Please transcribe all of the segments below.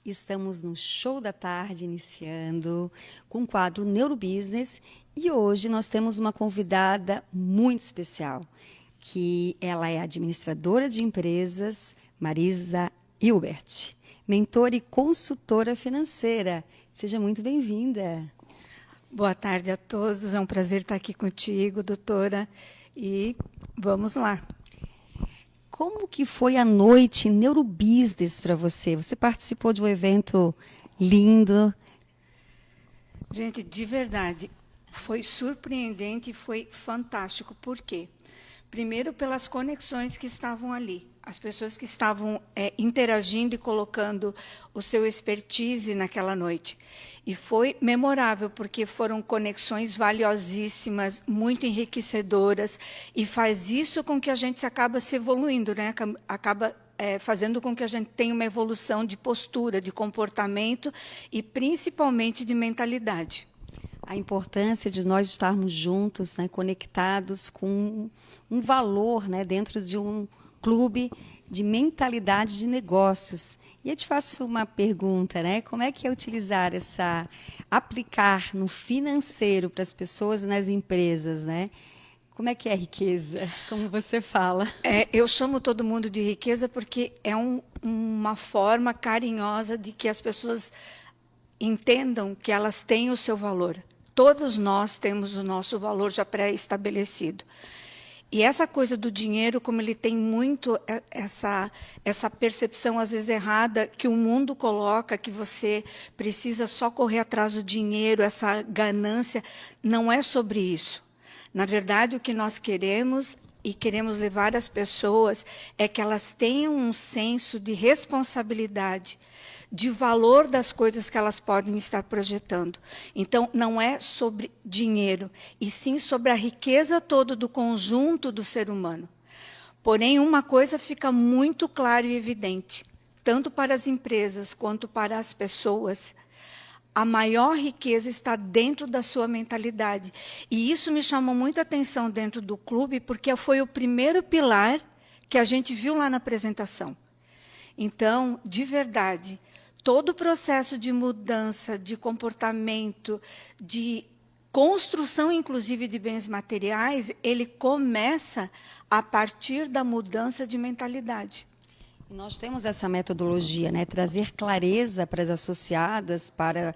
Estamos no Show da Tarde, iniciando com o quadro Neurobusiness, e hoje nós temos uma convidada muito especial, que ela é administradora de empresas, Marisa Hilbert, mentora e consultora financeira. Seja muito bem-vinda. Boa tarde a todos, é um prazer estar aqui contigo, doutora, e vamos lá. Como que foi a noite Neurobusiness para você? Você participou de um evento lindo. Gente, de verdade, foi surpreendente e foi fantástico. Por quê? Primeiro, pelas conexões que estavam ali. As pessoas que estavam interagindo e colocando o seu expertise naquela noite. E foi memorável, porque foram conexões valiosíssimas, muito enriquecedoras, e faz isso com que a gente acaba se evoluindo, né? Acaba fazendo com que a gente tenha uma evolução de postura, de comportamento e principalmente de mentalidade. A importância de nós estarmos juntos, né, conectados com um valor, né, dentro de um clube de mentalidade de negócios. E eu te faço uma pergunta, né? Como é que é utilizar aplicar no financeiro para as pessoas e nas empresas, né? Como é que é a riqueza? Como você fala? Eu chamo todo mundo de riqueza porque é uma forma carinhosa de que as pessoas entendam que elas têm o seu valor. Todos nós temos o nosso valor já pré-estabelecido. E essa coisa do dinheiro, como ele tem muito essa percepção, às vezes, errada, que o mundo coloca, que você precisa só correr atrás do dinheiro, essa ganância, não é sobre isso. Na verdade, o que nós queremos e queremos levar as pessoas é que elas tenham um senso de responsabilidade, de valor das coisas que elas podem estar projetando. Então, não é sobre dinheiro, e sim sobre a riqueza toda do conjunto do ser humano. Porém, uma coisa fica muito clara e evidente, tanto para as empresas quanto para as pessoas: a maior riqueza está dentro da sua mentalidade. E isso me chamou muita atenção dentro do clube, porque foi o primeiro pilar que a gente viu lá na apresentação. Então, de verdade, todo o processo de mudança, de comportamento, de construção, inclusive, de bens materiais, ele começa a partir da mudança de mentalidade. Nós temos essa metodologia, né? Trazer clareza para as associadas, para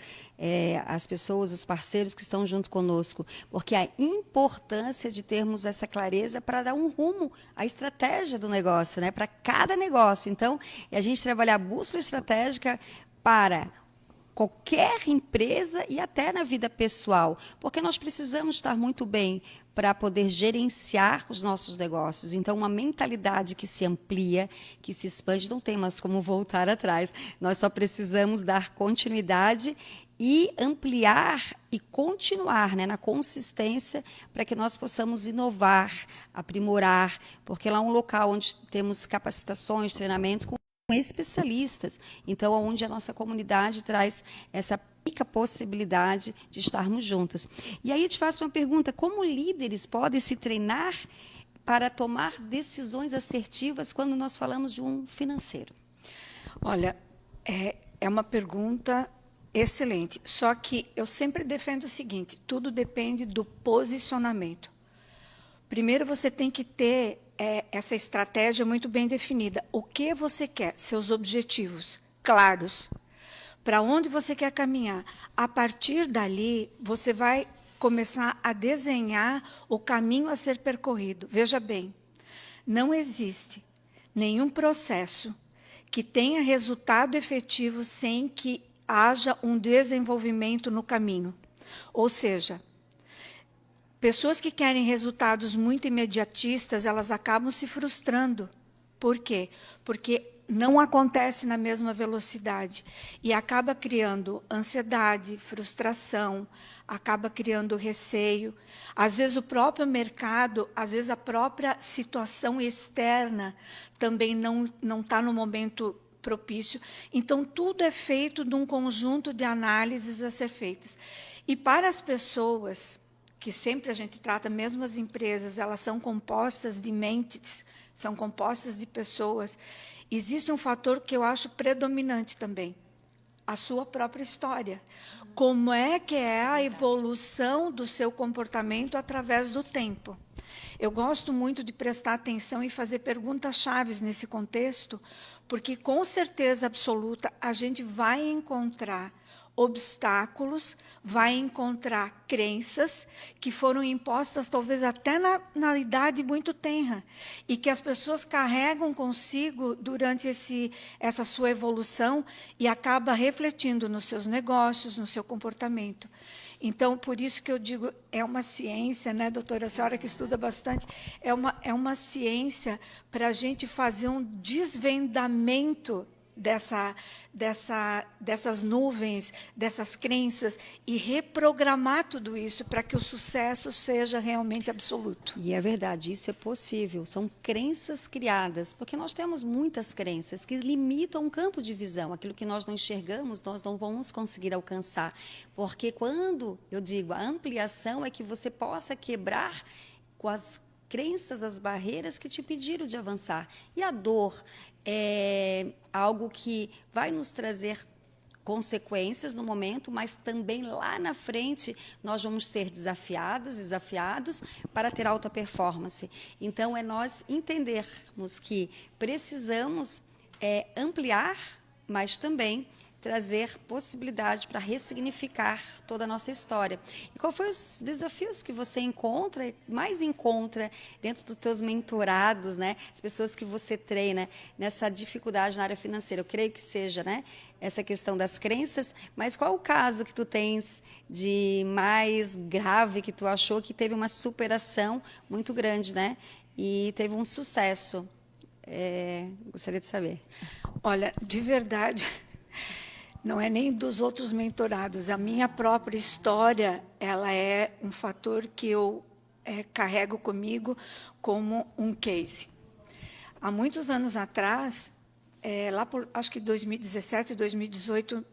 as pessoas, os parceiros que estão junto conosco, porque a importância de termos essa clareza para dar um rumo à estratégia do negócio, né? Para cada negócio. Então, a gente trabalhar a bússola estratégica para qualquer empresa e até na vida pessoal, porque nós precisamos estar muito bem para poder gerenciar os nossos negócios. Então, uma mentalidade que se amplia, que se expande, não tem mais como voltar atrás. Nós só precisamos dar continuidade e ampliar e continuar, né, na consistência, para que nós possamos inovar, aprimorar, porque lá é um local onde temos capacitações, treinamento com especialistas. Então, onde a nossa comunidade traz essa rica possibilidade de estarmos juntas. E aí eu te faço uma pergunta: como líderes podem se treinar para tomar decisões assertivas quando nós falamos de um financeiro? Olha, é uma pergunta excelente. Só que eu sempre defendo o seguinte: tudo depende do posicionamento. Primeiro, você tem que ter essa estratégia muito bem definida. O que você quer? Seus objetivos claros. Para onde você quer caminhar? A partir dali, você vai começar a desenhar o caminho a ser percorrido. Veja bem, não existe nenhum processo que tenha resultado efetivo sem que haja um desenvolvimento no caminho. Ou seja, pessoas que querem resultados muito imediatistas, elas acabam se frustrando. Por quê? Porque não acontece na mesma velocidade e acaba criando ansiedade, frustração, acaba criando receio. Às vezes o próprio mercado, às vezes a própria situação externa também não está no momento propício. Então, tudo é feito de um conjunto de análises a ser feitas. E para as pessoas, que sempre a gente trata, mesmo as empresas, elas são compostas de mentes, são compostas de pessoas. Existe um fator que eu acho predominante também: a sua própria história. Como é que é a evolução do seu comportamento através do tempo. Eu gosto muito de prestar atenção e fazer perguntas-chave nesse contexto, porque, com certeza absoluta, a gente vai encontrar obstáculos, vai encontrar crenças que foram impostas talvez até na idade muito tenra e que as pessoas carregam consigo durante essa sua evolução e acaba refletindo nos seus negócios, no seu comportamento. Então, por isso que eu digo, é uma ciência, né, doutora? A senhora que estuda bastante, é uma ciência para a gente fazer um desvendamento dessas nuvens, dessas crenças, e reprogramar tudo isso para que o sucesso seja realmente absoluto. E é verdade, isso é possível. São crenças criadas, porque nós temos muitas crenças que limitam o campo de visão. Aquilo que nós não enxergamos, nós não vamos conseguir alcançar. Porque quando, eu digo, a ampliação é que você possa quebrar com as crenças, as barreiras que te impediram de avançar. E a dor é algo que vai nos trazer consequências no momento, mas também lá na frente nós vamos ser desafiados para ter alta performance. Então, é nós entendermos que precisamos ampliar, mas também trazer possibilidade para ressignificar toda a nossa história. E qual foi os desafios que você mais encontra dentro dos teus mentorados, né? As pessoas que você treina nessa dificuldade na área financeira? Eu creio que seja, né, essa questão das crenças, mas qual o caso que tu tens de mais grave que tu achou que teve uma superação muito grande, né? E teve um sucesso? Gostaria de saber. Olha, de verdade, não é nem dos outros mentorados. A minha própria história, ela é um fator que eu carrego comigo como um case. Há muitos anos atrás, lá por, acho que 2017, 2018,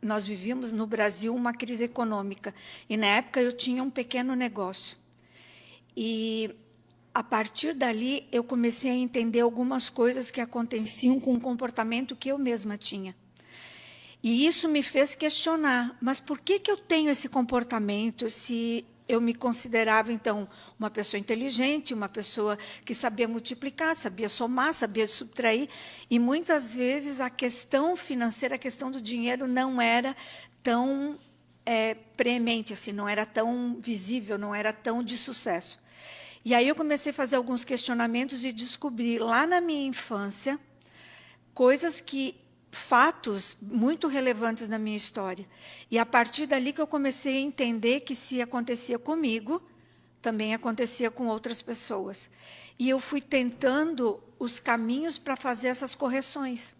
nós vivíamos no Brasil uma crise econômica. E, na época, eu tinha um pequeno negócio. E, a partir dali, eu comecei a entender algumas coisas que aconteciam com o comportamento que eu mesma tinha. E isso me fez questionar, mas por que eu tenho esse comportamento se eu me considerava, então, uma pessoa inteligente, uma pessoa que sabia multiplicar, sabia somar, sabia subtrair, e muitas vezes a questão financeira, a questão do dinheiro não era tão preemente, assim, não era tão visível, não era tão de sucesso. E aí eu comecei a fazer alguns questionamentos e descobri lá na minha infância fatos muito relevantes na minha história. E a partir dali que eu comecei a entender que se acontecia comigo, também acontecia com outras pessoas. E eu fui tentando os caminhos para fazer essas correções.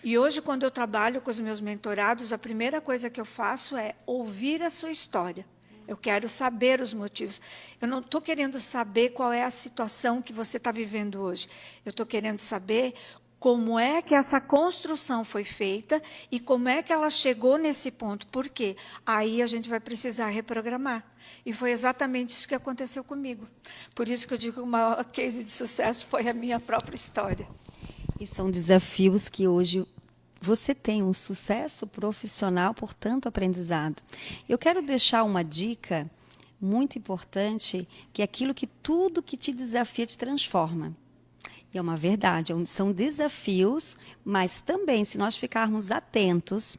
E hoje, quando eu trabalho com os meus mentorados, a primeira coisa que eu faço é ouvir a sua história. Eu quero saber os motivos. Eu não estou querendo saber qual é a situação que você está vivendo hoje. Eu estou querendo saber como é que essa construção foi feita e como é que ela chegou nesse ponto. Por quê? Aí a gente vai precisar reprogramar. E foi exatamente isso que aconteceu comigo. Por isso que eu digo que o maior case de sucesso foi a minha própria história. E são desafios que hoje você tem um sucesso profissional por tanto aprendizado. Eu quero deixar uma dica muito importante, que é aquilo que tudo que te desafia te transforma. E é uma verdade, são desafios, mas também, se nós ficarmos atentos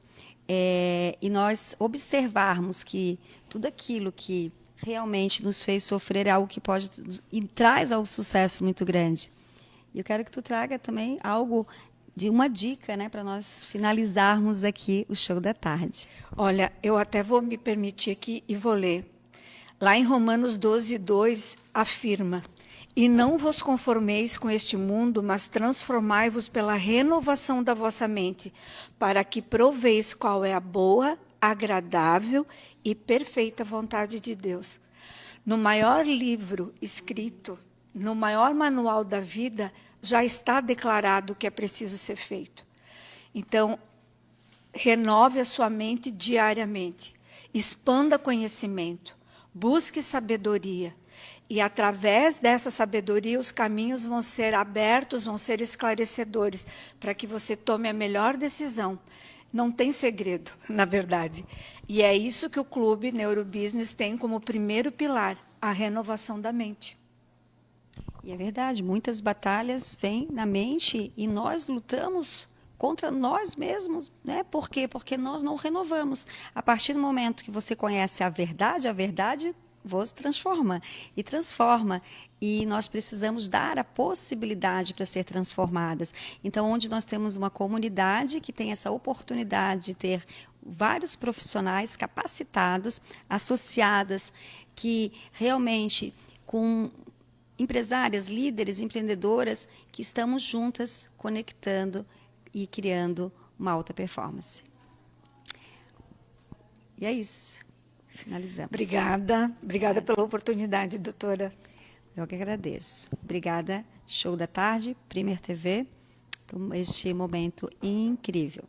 e nós observarmos que tudo aquilo que realmente nos fez sofrer é algo que pode e traz ao sucesso muito grande. E eu quero que tu traga também algo de uma dica, né, para nós finalizarmos aqui o show da tarde. Olha, eu até vou me permitir aqui e vou ler. Lá em Romanos 12:2 afirma: e não vos conformeis com este mundo, mas transformai-vos pela renovação da vossa mente, para que proveis qual é a boa, agradável e perfeita vontade de Deus. No maior livro escrito, no maior manual da vida, já está declarado o que é preciso ser feito. Então, renove a sua mente diariamente, expanda conhecimento, busque sabedoria. E, através dessa sabedoria, os caminhos vão ser abertos, vão ser esclarecedores, para que você tome a melhor decisão Não tem segredo, na verdade. E é isso que o Clube Neurobusiness tem como primeiro pilar, a renovação da mente. E é verdade, muitas batalhas vêm na mente e nós lutamos contra nós mesmos, né? Por quê? Porque nós não renovamos. A partir do momento que você conhece a verdade vos transforma e transforma. E nós precisamos dar a possibilidade para ser transformadas. Então, onde nós temos uma comunidade que tem essa oportunidade de ter vários profissionais capacitados, associadas, que realmente com empresárias, líderes, empreendedoras, que estamos juntas conectando e criando uma alta performance. E é isso. Finalizamos. Obrigada pela oportunidade, doutora. Eu que agradeço. Obrigada, Show da Tarde, Premier TV, por este momento incrível.